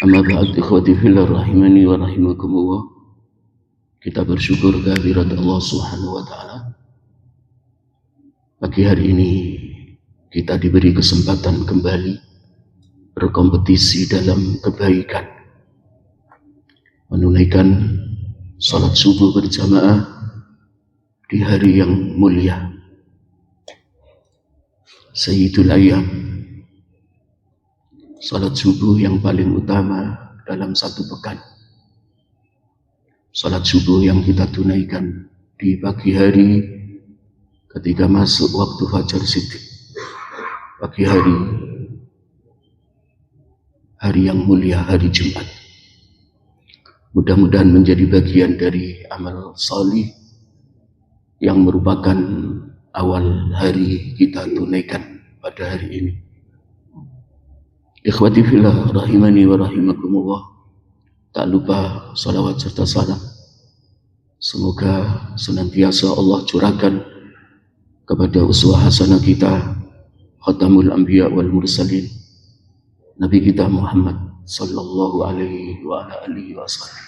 Amma ba'd, ikhwati fillah rahimani wa rahimakumullah. Kita bersyukur kehadirat Allah Subhanahu wa taala. Pagi hari ini kita diberi kesempatan kembali berkompetisi dalam kebaikan, menunaikan salat subuh berjamaah di hari yang mulia, Sayyidul Ayyam, salat subuh yang paling utama dalam satu pekan. Salat subuh yang kita tunaikan di pagi hari ketika masuk waktu fajar siddiq. Pagi hari yang mulia, hari Jumat. Mudah-mudahan menjadi bagian dari amal salih yang merupakan awal hari kita tunaikan pada hari ini. Ikhwati fillah rahimani wa rahimakumullah. Tak lupa salawat serta salam semoga senantiasa Allah curahkan kepada uswah hasanah kita, Khatamul Anbiya wal Mursalin, Nabi kita Muhammad sallallahu alaihi wa ala alihi wasallam.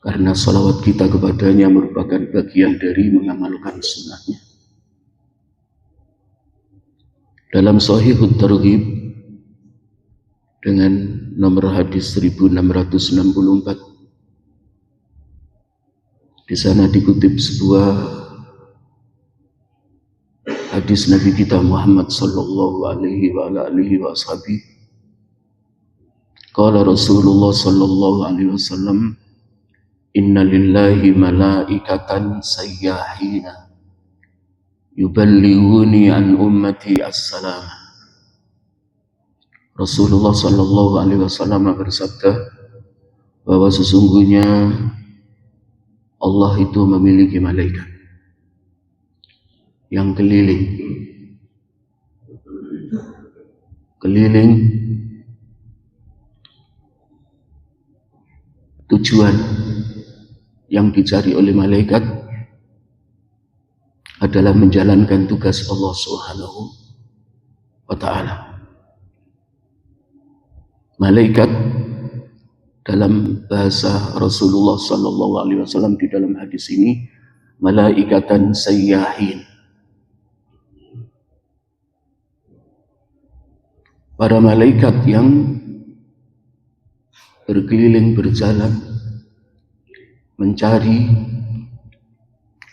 Karena salawat kita kepadanya merupakan bagian dari mengamalkan sunnahnya. Dalam Sahihut Targhib dengan nomor hadis 1664, di sana dikutip sebuah hadis Nabi kita Muhammad sallallahu alaihi wa alihi wasallam. Qala Rasulullah sallallahu alaihi wasallam, inna lillahi malaikatan sayyahina yuballighuni an ummati as-salam. Rasulullah sallallahu alaihi wasallam bersabda bahwa sesungguhnya Allah itu memiliki malaikat yang keliling tujuan yang dicari oleh malaikat adalah menjalankan tugas Allah Subhanahu wa ta'ala. Malaikat dalam bahasa Rasulullah sallallahu alaihi wasallam di dalam hadis ini, malaikatan sayyahin. Para malaikat yang berkeliling berjalan mencari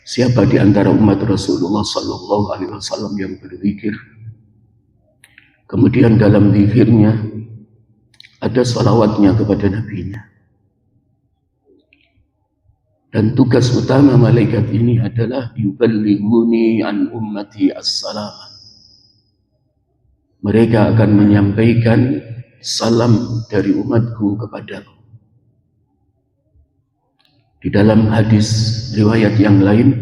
siapa di antara umat Rasulullah sallallahu alaihi wasallam yang berzikir. Kemudian dalam zikirnya ada salawatnya kepada nabinya. Dan tugas utama malaikat ini adalah yuballighuni an ummati as-salam. Mereka akan menyampaikan salam dari umatku kepadaku. Di dalam hadis riwayat yang lain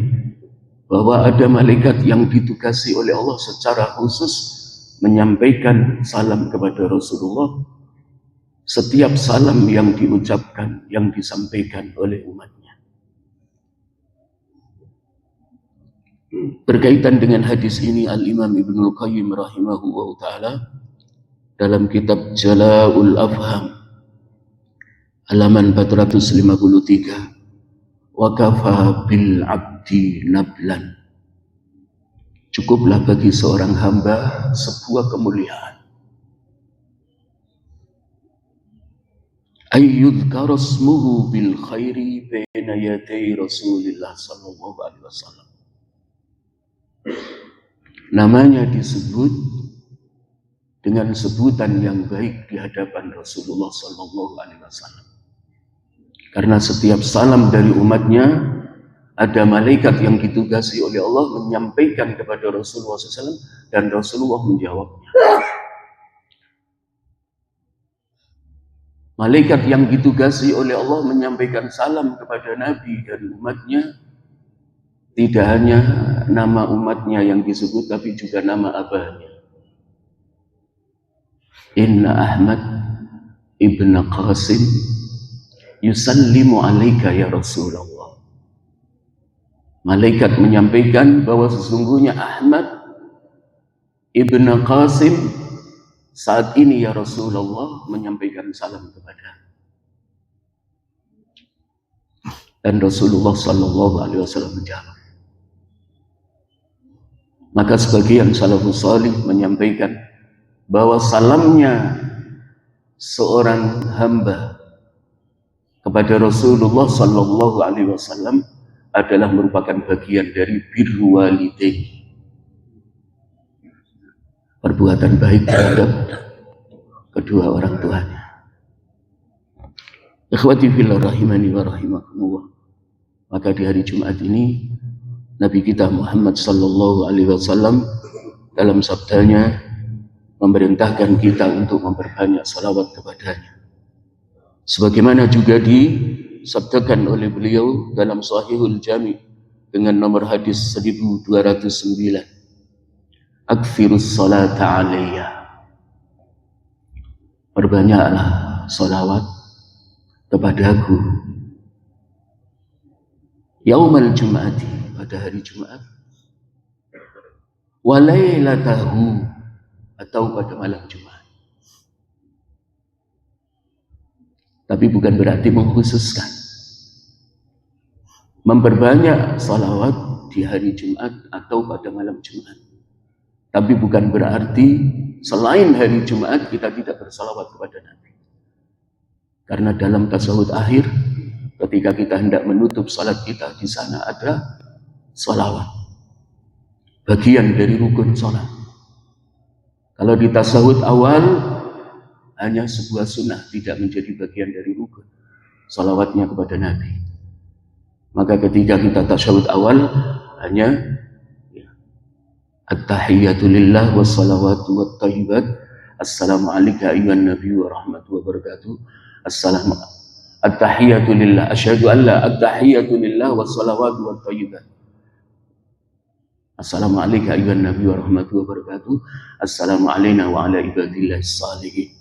bahwa ada malaikat yang ditugasi oleh Allah secara khusus menyampaikan salam kepada Rasulullah. Setiap salam yang diucapkan, yang disampaikan oleh umatnya. Berkaitan dengan hadis ini, Al-Imam Ibnul Qayyim rahimahullah ta'ala dalam kitab Jala'ul Afham halaman 453, wa kafa bil abdi nablan, cukuplah bagi seorang hamba sebuah kemuliaan, ayyudhkara ismuhu bil khairi baina yaday Rasulillah sallallahu alaihi wasallam. Namanya disebut dengan sebutan yang baik di hadapan Rasulullah sallallahu alaihi wasallam. Karena setiap salam dari umatnya ada malaikat yang ditugasi oleh Allah menyampaikan kepada Rasulullah SAW dan Rasulullah menjawabnya. Malaikat yang ditugasi oleh Allah menyampaikan salam kepada Nabi dan umatnya, tidak hanya nama umatnya yang disebut, tapi juga nama abahnya. Inna Ahmad ibn Qasim yusallimu alaika ya Rasulullah. Malaikat menyampaikan bahwa sesungguhnya Ahmad ibn Qasim saat ini ya Rasulullah menyampaikan salam kepada. Dan Rasulullah Sallallahu Alaihi Wasallam menjawab. Maka sebagian salafus salih menyampaikan bahwa salamnya seorang hamba kepada Rasulullah Sallallahu Alaihi Wasallam adalah merupakan bagian dari birru walidain, perbuatan baik terhadap kedua orang tuanya. Ikhwati fillah rahimani wa rahimakumullah. Maka di hari Jumat ini Nabi kita Muhammad Sallallahu Alaihi Wasallam dalam sabdanya memerintahkan kita untuk memperbanyak salawat kepadanya. Sebagaimana juga disabdakan oleh beliau dalam Sahihul Jami dengan nomor hadis 1209. Akthirus salata alayya. Perbanyaklah salawat kepadaku. Yaumal Jum'ati, pada hari Jumat. Walailatahu, atau pada malam Jumat. Tapi bukan berarti mengkhususkan. Memperbanyak salawat di hari Jumat atau pada malam Jumat. Tapi bukan berarti selain hari Jumat kita tidak bersalawat kepada Nabi. Karena dalam tasyahud akhir, ketika kita hendak menutup salat kita, di sana ada salawat, bagian dari rukun salat. Kalau di tasyahud awal hanya sebuah sunnah, tidak menjadi bagian dari rukun salawatnya kepada Nabi. Maka ketika kita tasyahud awal hanya at-tahiyyatu lillah wassalawatu wattayyibat, assalamu alayka ayyuhan nabiyyu wa rahmatullahi wa barakatuh, assalamu at-tahiyyatu lillah, asyhadu an la at-tahiyyatu lillah wassalawatu wattayyibat, assalamu alayka ayyuhan nabiyyu wa rahmatullahi wa barakatuh, assalamu alayna wa ala ibadillahis shalihin.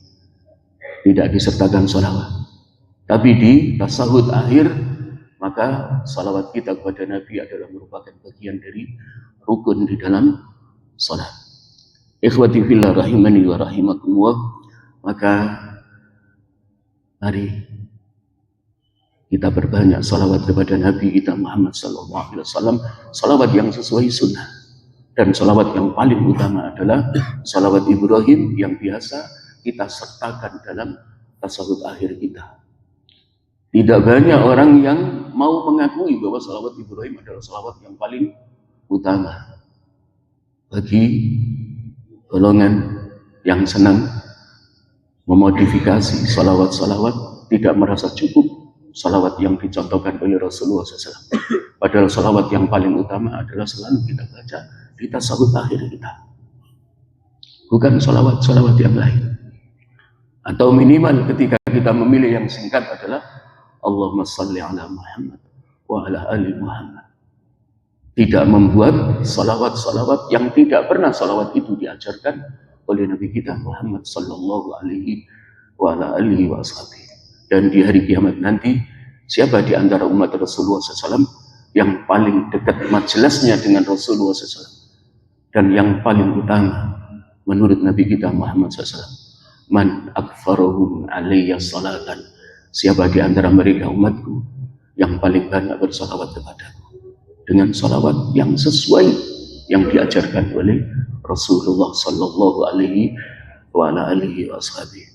Tidak disertakan salawat. Tapi di tasyahud akhir, maka salawat kita kepada Nabi adalah merupakan bagian dari rukun di dalam salat. Ikhwati fillah rahimani wa rahimakumullah. Maka mari kita berbanyak salawat kepada Nabi kita Muhammad Sallallahu Alaihi Wasallam, salawat yang sesuai sunnah. Dan salawat yang paling utama adalah salawat Ibrahim yang biasa kita sertakan dalam tasyahud akhir kita. Tidak banyak orang yang mau mengakui bahwa salawat Ibrahim adalah salawat yang paling utama. Bagi golongan yang senang memodifikasi salawat-salawat, tidak merasa cukup salawat yang dicontohkan oleh Rasulullah SAW. Padahal salawat yang paling utama adalah selalu kita baca di tasyahud akhir kita. Bukan salawat-salawat yang lain. Atau minimal ketika kita memilih yang singkat adalah Allahumma salli ala Muhammad wa ala ali Muhammad. Tidak membuat salawat-salawat yang tidak pernah salawat itu diajarkan oleh Nabi kita Muhammad Sallallahu Alaihi wa ala alihi wa ashabihi. Dan di hari kiamat nanti, siapa di antara umat Rasulullah SAW yang paling dekat majelisnya dengan Rasulullah SAW dan yang paling utama menurut Nabi kita Muhammad SAW? Man akfaruhum alaiya salatan. Siapa di antara mereka umatku yang paling banyak bersalawat kepadaku dengan salawat yang sesuai yang diajarkan oleh Rasulullah Sallallahu Alaihi wa ala alihi wa ashabihi.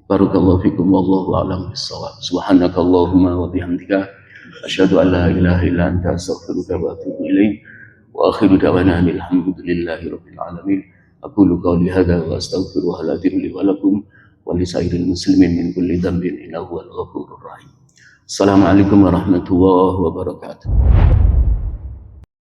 Barakallahu fikum wallahu a'lam bissawab. Subhanakallahumma wa bihamdika asyhadu an la ilaha illa anta astaghfiruka wa atubu ilaik. Wa akhiru da'wana alhamdulillahi rabbil alamin. Aqulu qawli hadza wa astaghfirullaha li wa lakum wa li sairil muslimin min kulli dhanbin innahu huwal ghafurur rahim. Assalamualaikum warahmatullahi wabarakatuh.